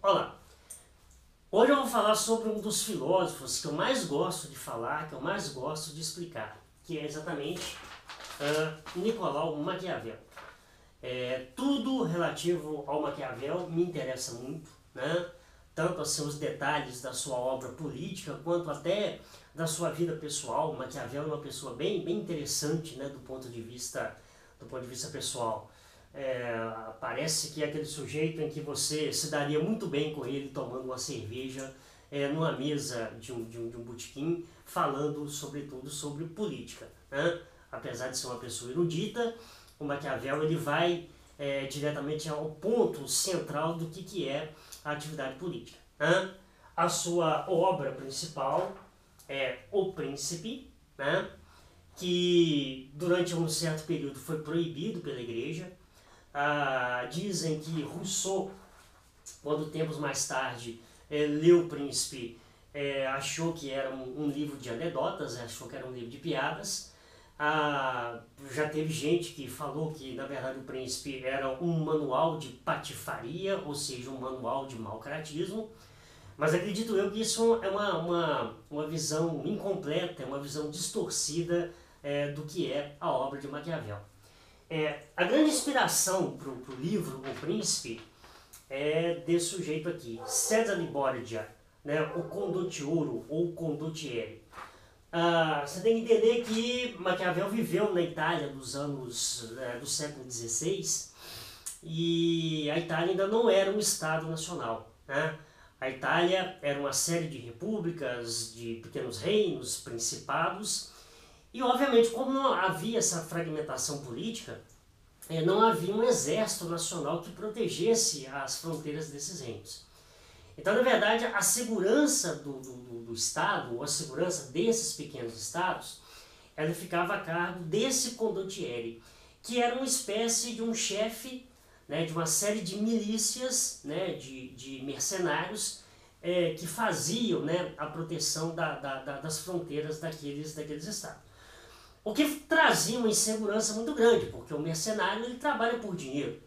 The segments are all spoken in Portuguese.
Olá! Hoje eu vou falar sobre um dos filósofos que eu mais gosto de falar, que eu mais gosto de explicar, que é exatamente Nicolau Maquiavel. Tudo relativo ao Maquiavel me interessa muito, né? Tanto assim, os detalhes da sua obra política, quanto até da sua vida pessoal. Maquiavel é uma pessoa bem interessante, né, do ponto de vista pessoal. Parece que é aquele sujeito em que você se daria muito bem com ele tomando uma cerveja numa mesa de um botequim, falando sobretudo sobre política, né? Apesar de ser uma pessoa erudita, o Maquiavel ele vai diretamente ao ponto central do que é a atividade política, né? A sua obra principal é O Príncipe, né? Que durante um certo período foi proibido pela igreja. Dizem que Rousseau, quando tempos mais tarde leu O Príncipe, achou que era um livro de anedotas, achou que era um livro de piadas. Já teve gente que falou que na verdade O Príncipe era um manual de patifaria, ou seja, um manual de mau caratismo. Mas acredito eu que isso é uma visão incompleta, é uma visão distorcida do que é a obra de Maquiavel. A grande inspiração para o livro O Príncipe é desse sujeito aqui, Cesare Borgia, né, o Condottiero ou Condottieri. Você tem que entender que Maquiavel viveu na Itália do século XVI e a Itália ainda não era um Estado nacional, né? A Itália era uma série de repúblicas, de pequenos reinos, principados, e obviamente como não havia essa fragmentação política, não havia um exército nacional que protegesse as fronteiras desses reinos. Então, na verdade, a segurança do Estado, ou a segurança desses pequenos estados, ela ficava a cargo desse condottieri, que era uma espécie de um chefe, né, de uma série de milícias, né, de mercenários, que faziam, né, a proteção das fronteiras daqueles estados. O que trazia uma insegurança muito grande, porque o mercenário ele trabalha por dinheiro.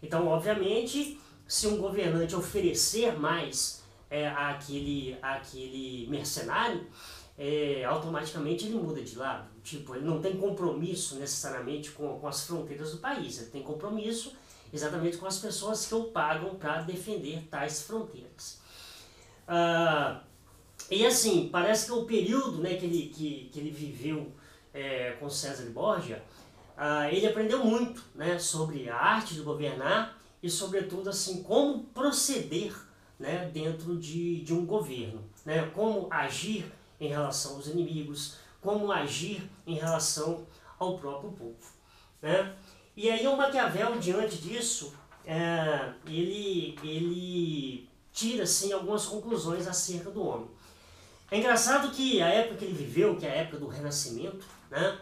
Então, obviamente, se um governante oferecer mais àquele mercenário, automaticamente ele muda de lado. Tipo, ele não tem compromisso necessariamente com as fronteiras do país, ele tem compromisso exatamente com as pessoas que o pagam para defender tais fronteiras. E assim, parece que o período, né, que ele viveu com Cesare Borgia, ele aprendeu muito, né, sobre a arte de governar e sobretudo assim, como proceder, né, dentro de um governo, né, como agir em relação aos inimigos, como agir em relação ao próprio povo, né? E aí o Maquiavel, diante disso, ele tira assim, algumas conclusões acerca do homem. É engraçado que a época que ele viveu, que é a época do Renascimento, né,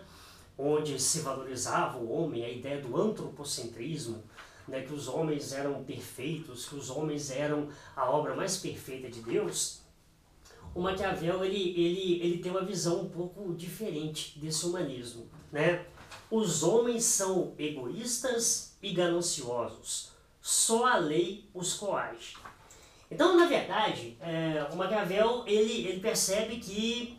onde se valorizava o homem, a ideia do antropocentrismo, né, que os homens eram perfeitos, que os homens eram a obra mais perfeita de Deus, o Maquiavel ele tem uma visão um pouco diferente desse humanismo, né? Os homens são egoístas e gananciosos, só a lei os coage. Então, na verdade, o Maquiavel ele percebe que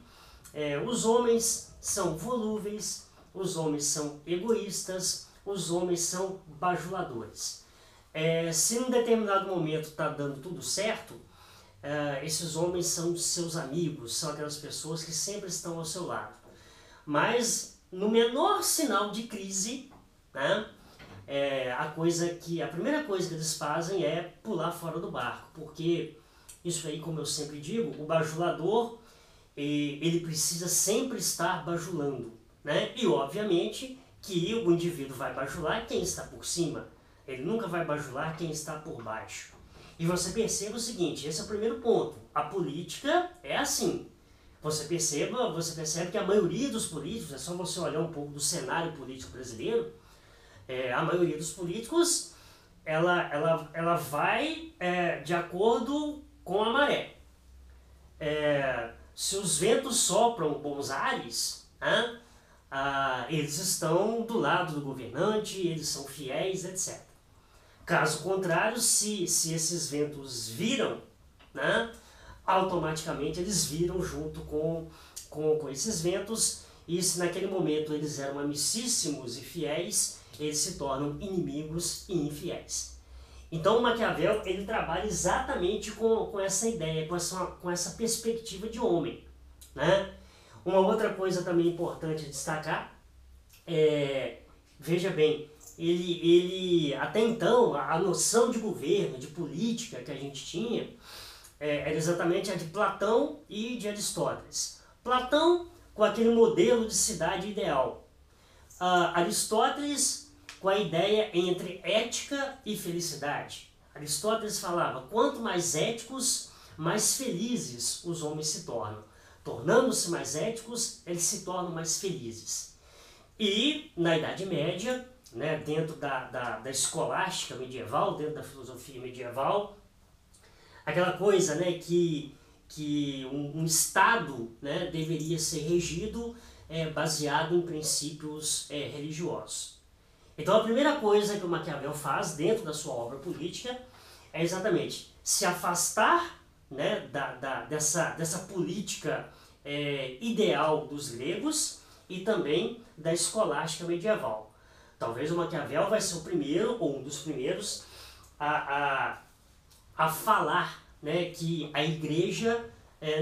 os homens são volúveis, os homens são egoístas, os homens são bajuladores. Se num determinado momento está dando tudo certo, esses homens são seus amigos, são aquelas pessoas que sempre estão ao seu lado. Mas no menor sinal de crise, né, a primeira coisa que eles fazem é pular fora do barco, porque isso aí, como eu sempre digo, o bajulador ele precisa sempre estar bajulando, né? E obviamente que o indivíduo vai bajular quem está por cima, ele nunca vai bajular quem está por baixo. E você perceba o seguinte, esse é o primeiro ponto, a política é assim. Você percebe que a maioria dos políticos, é só você olhar um pouco do cenário político brasileiro, a maioria dos políticos, ela vai de acordo com a maré. Se os ventos sopram bons ares, eles estão do lado do governante, eles são fiéis, etc. Caso contrário, se esses ventos viram, né, automaticamente eles viram junto com esses ventos, e se naquele momento eles eram amicíssimos e fiéis, eles se tornam inimigos e infiéis. Então o Maquiavel ele trabalha exatamente com essa ideia, com essa perspectiva de homem, né? Uma outra coisa também importante a destacar veja bem, ele até então a noção de governo, de política que a gente tinha era exatamente a de Platão e de Aristóteles. Platão com aquele modelo de cidade ideal, Aristóteles com a ideia entre ética e felicidade. Aristóteles falava, quanto mais éticos, mais felizes os homens se tornam. Tornando-se mais éticos, eles se tornam mais felizes. E na Idade Média, né, dentro da escolástica medieval, dentro da filosofia medieval, aquela coisa, né, que um Estado, né, deveria ser regido baseado em princípios religiosos. Então a primeira coisa que o Maquiavel faz dentro da sua obra política é exatamente se afastar, né, dessa política ideal dos gregos e também da escolástica medieval. Talvez o Maquiavel vai ser o primeiro, ou um dos primeiros, a falar, né, que a igreja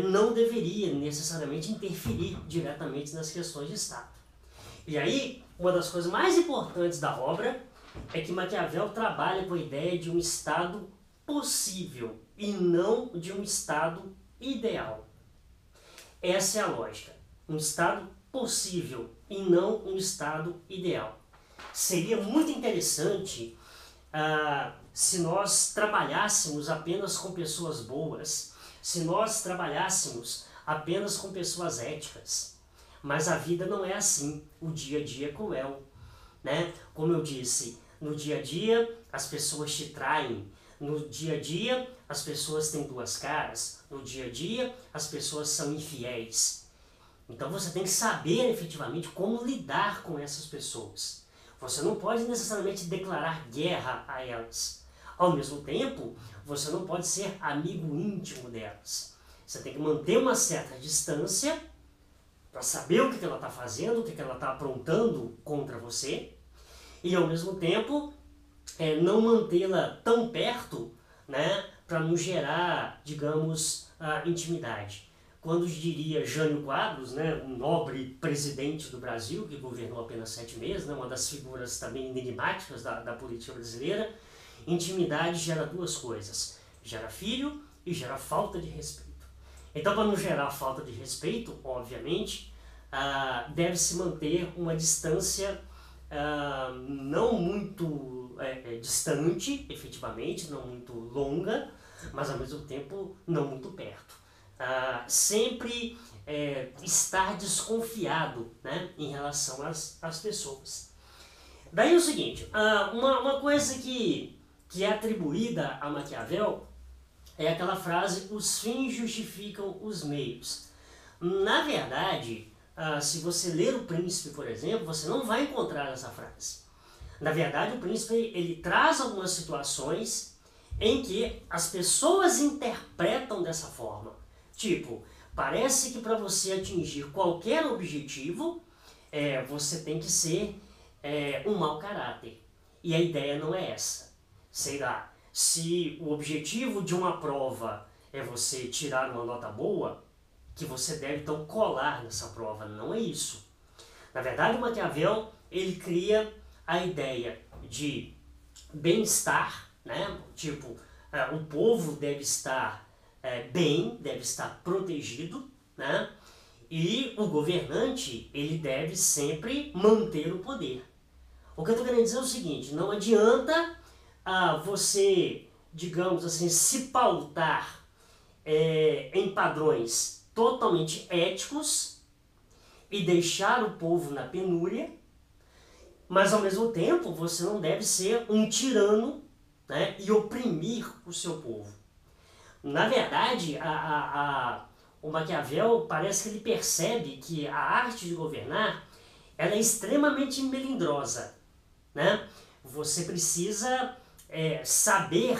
não deveria necessariamente interferir diretamente nas questões de Estado. E aí, uma das coisas mais importantes da obra é que Maquiavel trabalha com a ideia de um Estado possível e não de um Estado ideal. Essa é a lógica. Um Estado possível e não um Estado ideal. Seria muito interessante se nós trabalhássemos apenas com pessoas boas, se nós trabalhássemos apenas com pessoas éticas. Mas a vida não é assim, o dia a dia é cruel, né? Como eu disse, no dia a dia as pessoas te traem, no dia a dia as pessoas têm duas caras, no dia a dia as pessoas são infiéis. Então você tem que saber efetivamente como lidar com essas pessoas. Você não pode necessariamente declarar guerra a elas. Ao mesmo tempo, você não pode ser amigo íntimo delas. Você tem que manter uma certa distância para saber o que ela está fazendo, o que ela está aprontando contra você, e ao mesmo tempo não mantê-la tão perto, né, para não gerar, digamos, intimidade. Quando diria Jânio Quadros, né, um nobre presidente do Brasil, que governou apenas 7 meses, né, uma das figuras também enigmáticas da política brasileira, intimidade gera duas coisas, gera filho e gera falta de respeito. Então, para não gerar falta de respeito, obviamente, deve-se manter uma distância não muito distante, efetivamente, não muito longa, mas ao mesmo tempo não muito perto. Sempre estar desconfiado, né, em relação às pessoas. Daí é o seguinte, uma coisa que é atribuída a Maquiavel é aquela frase, os fins justificam os meios. Na verdade, se você ler O Príncipe, por exemplo, você não vai encontrar essa frase. Na verdade, o Príncipe ele traz algumas situações em que as pessoas interpretam dessa forma. Tipo, parece que para você atingir qualquer objetivo, você tem que ser um mau caráter. E a ideia não é essa. Sei lá, se o objetivo de uma prova é você tirar uma nota boa, que você deve então colar nessa prova. Não é isso. Na verdade, o Maquiavel ele cria a ideia de bem-estar, né? Tipo, o povo deve estar bem, deve estar protegido, né? E o governante ele deve sempre manter o poder. O que eu estou querendo dizer é o seguinte, não adianta você, digamos assim, se pautar em padrões totalmente éticos e deixar o povo na penúria, mas ao mesmo tempo você não deve ser um tirano, né, e oprimir o seu povo. Na verdade, o Maquiavel parece que ele percebe que a arte de governar ela é extremamente melindrosa, né? Você precisa saber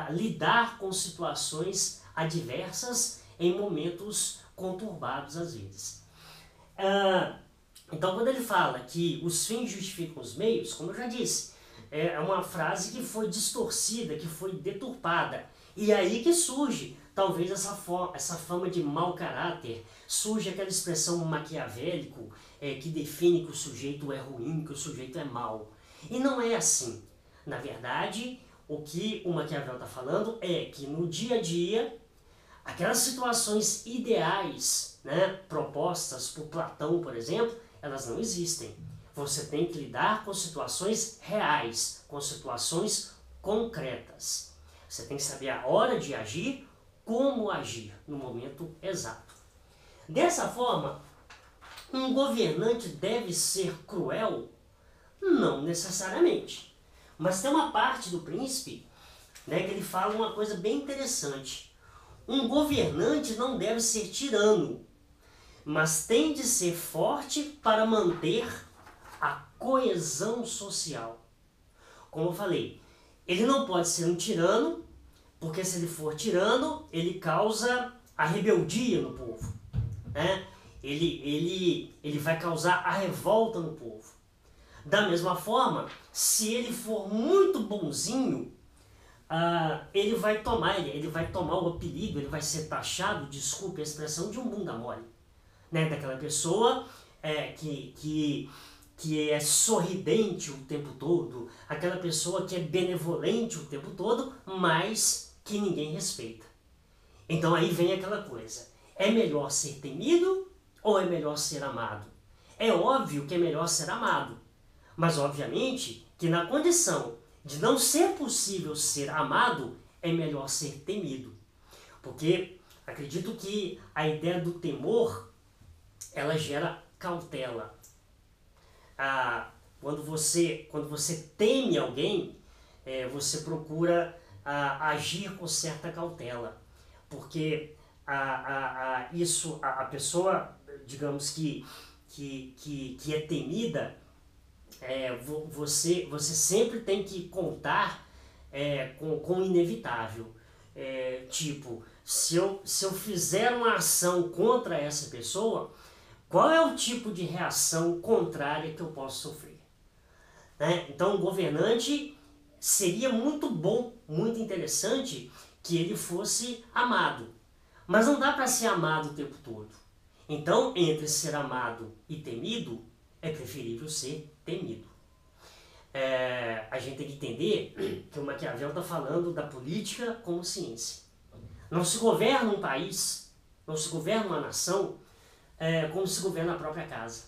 lidar com situações adversas em momentos conturbados às vezes. Então, quando ele fala que os fins justificam os meios, como eu já disse, é uma frase que foi distorcida, que foi deturpada. E aí que surge, talvez, essa fama de mau caráter, surge aquela expressão maquiavélico que define que o sujeito é ruim, que o sujeito é mau. E não é assim. Na verdade, o que o Maquiavel está falando é que no dia a dia, aquelas situações ideais, né, propostas por Platão, por exemplo, elas não existem. Você tem que lidar com situações reais, com situações concretas. Você tem que saber a hora de agir, como agir no momento exato. Dessa forma, um governante deve ser cruel? Não necessariamente. Mas tem uma parte do Príncipe, né, que ele fala uma coisa bem interessante. Um governante não deve ser tirano, mas tem de ser forte para manter a coesão social. Como eu falei, ele não pode ser um tirano, porque se ele for tirano, ele causa a rebeldia no povo, né? Ele vai causar a revolta no povo. Da mesma forma, se ele for muito bonzinho, ele vai tomar o apelido, ele vai ser taxado, desculpe a expressão, de um bunda mole, né? Daquela pessoa que é sorridente o tempo todo, aquela pessoa que é benevolente o tempo todo, mas que ninguém respeita. Então aí vem aquela coisa, é melhor ser temido ou é melhor ser amado? É óbvio que é melhor ser amado, mas obviamente que na condição de não ser possível ser amado, é melhor ser temido. Porque acredito que a ideia do temor, ela gera cautela. Quando você teme alguém, você procura agir com certa cautela. Porque a pessoa, digamos que é temida, você sempre tem que contar com o inevitável. Tipo, se eu fizer uma ação contra essa pessoa, qual é o tipo de reação contrária que eu posso sofrer? Né? Então, o governante seria muito bom, muito interessante que ele fosse amado. Mas não dá para ser amado o tempo todo. Então, entre ser amado e temido, é preferível ser temido. A gente tem que entender que o Maquiavel está falando da política como ciência. Não se governa um país, não se governa uma nação como se governa a própria casa.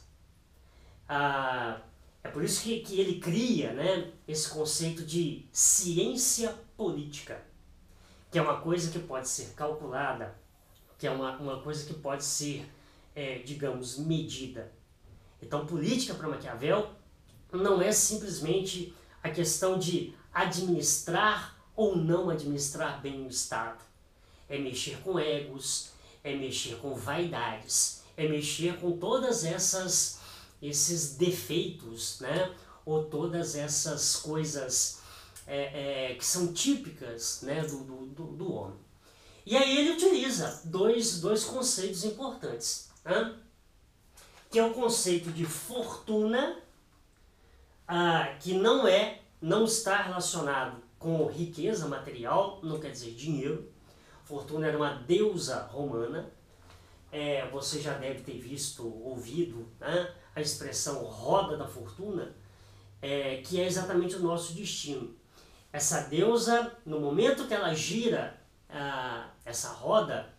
É por isso que ele cria, né, esse conceito de ciência política, que é uma coisa que pode ser calculada, que é uma coisa que pode ser, digamos, medida. Então, política para Maquiavel não é simplesmente a questão de administrar ou não administrar bem o Estado. É mexer com egos, é mexer com vaidades, é mexer com todas esses defeitos, né? Ou todas essas coisas que são típicas, né, do homem. E aí ele utiliza dois conceitos importantes, né? Que é o conceito de fortuna, que não está relacionado com riqueza material, não quer dizer dinheiro. Fortuna era uma deusa romana. Você já deve ter ouvido, né, a expressão roda da fortuna, que é exatamente o nosso destino. Essa deusa, no momento que ela gira essa roda,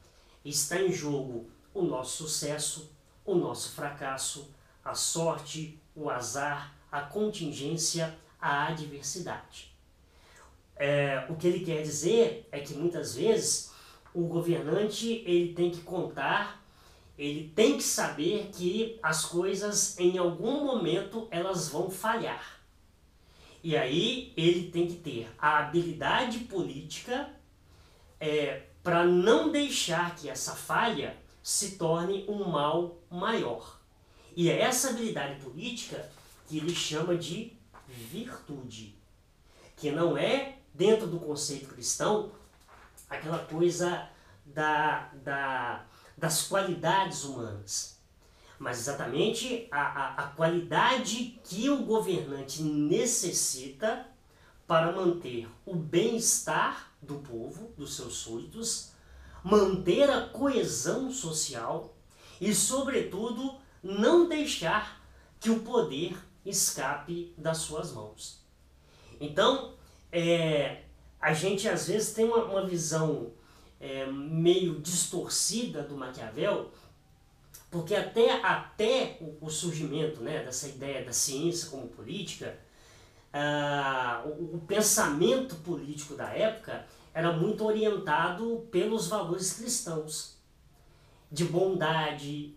está em jogo o nosso sucesso, o nosso fracasso, a sorte, o azar, a contingência, a adversidade. O que ele quer dizer é que muitas vezes o governante ele tem que contar, ele tem que saber que as coisas em algum momento elas vão falhar. E aí ele tem que ter a habilidade política para não deixar que essa falha se torne um mal maior. E é essa habilidade política que ele chama de virtude, que não é dentro do conceito cristão, aquela coisa das qualidades humanas, mas exatamente a qualidade que o governante necessita para manter o bem-estar do povo, dos seus súditos, manter a coesão social e, sobretudo, não deixar que o poder escape das suas mãos. Então, a gente às vezes tem uma visão meio distorcida do Maquiavel, porque até o surgimento, né, dessa ideia da ciência como política, o pensamento político da época era muito orientado pelos valores cristãos, de bondade,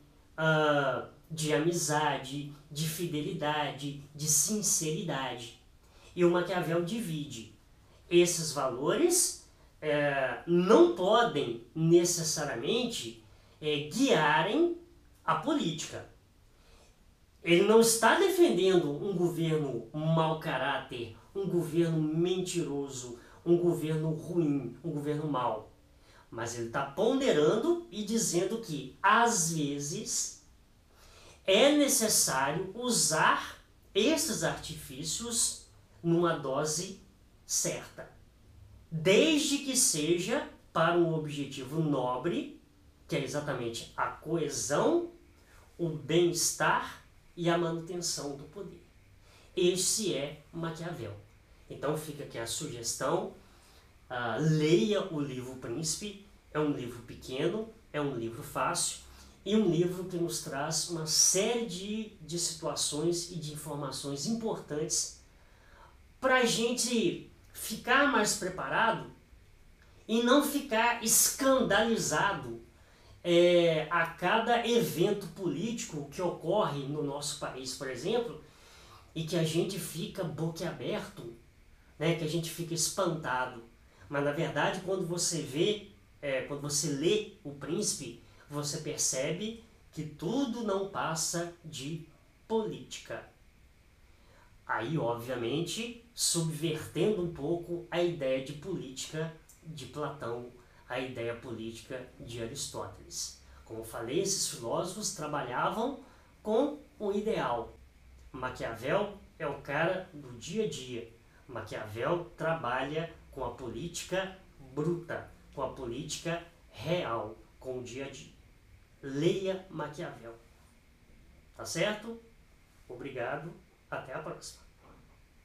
de amizade, de fidelidade, de sinceridade. E o Maquiavel divide esses valores, não podem necessariamente guiarem a política. Ele não está defendendo um governo mau caráter, um governo mentiroso, um governo ruim, um governo mau. Mas ele está ponderando e dizendo que, às vezes, é necessário usar esses artifícios numa dose certa, desde que seja para um objetivo nobre, que é exatamente a coesão, o bem-estar e a manutenção do poder. Esse é Maquiavel. Então fica aqui a sugestão, leia o livro Príncipe, é um livro pequeno, é um livro fácil, e um livro que nos traz uma série de situações e de informações importantes para a gente ficar mais preparado e não ficar escandalizado a cada evento político que ocorre no nosso país, por exemplo, e que a gente fica boquiaberto, né, que a gente fica espantado. Mas na verdade, quando você quando você lê O Príncipe, você percebe que tudo não passa de política. Aí, obviamente, subvertendo um pouco a ideia de política de Platão, a ideia política de Aristóteles. Como falei, esses filósofos trabalhavam com o ideal. Maquiavel é o cara do dia a dia. Maquiavel trabalha com a política bruta, com a política real, com o dia a dia. Leia Maquiavel. Tá certo? Obrigado. Até a próxima.